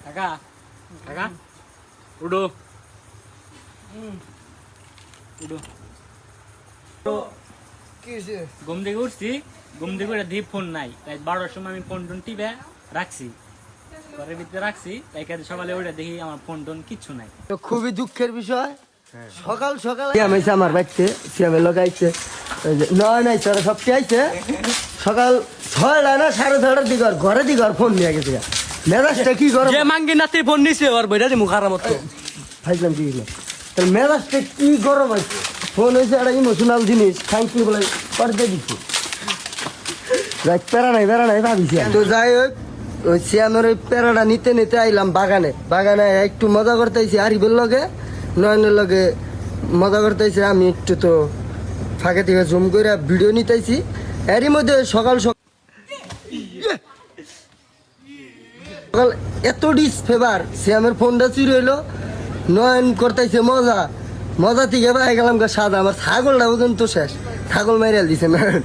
কাকা কাকা উঠো উঠো ঘুম থেকে উঠছি, ঘুম থেকে উঠে দিয়ে ফোন নাই, তাই 12টার সময় আমি ফোন টোন টিপে রাখছি, ঘরের ভিতরে রাখছি, তাই সকালে উঠে দেখি আমার ফোন টোন কিচ্ছু নাই। তো খুবই দুঃখের বিষয়, সকাল সকাল আমার বাড়িতে সিয়ামের লোক আইছে, নাই স্যার সব কি আইছে সকাল 6টা না 6:30টার দিকে ঘরে দিকে ফোন নিয়ে গেছে। মেজাজটা কি করো যে মাঙ্গি নাতি ফোন নিছে ওর বইটা দি মুখার মতো ভাইলাম কি তাহলে মেজাজটা কি গরম আছে। ফোন হয়েছে একটা ইমোশনাল জিনিস, থ্যাংক ইউ বলে করতে দিচ্ছি, প্যারা নাই ভাবিছি। তো যাই হোক ওই সিয়ামের ওই প্যারাটা নিতে নিতে আইলাম বাগানে একটু মজা করতেছি, আরিফের লগে নয়নের লগে মজা করতেছি। আমি একটু তো ফাঁকে থেকে জুম করে ভিডিও নিতেছি। এরই মধ্যে সকাল এত ডিসফেভার, সিয়ামের ফোনটা চুরি হইলো, নয়ন করতেছে মজা থেকে পাই গেলাম সাদা। আমার ছাগলটা পর্যন্ত শেষ, ছাগল মাইরাল দিছে নয়ন।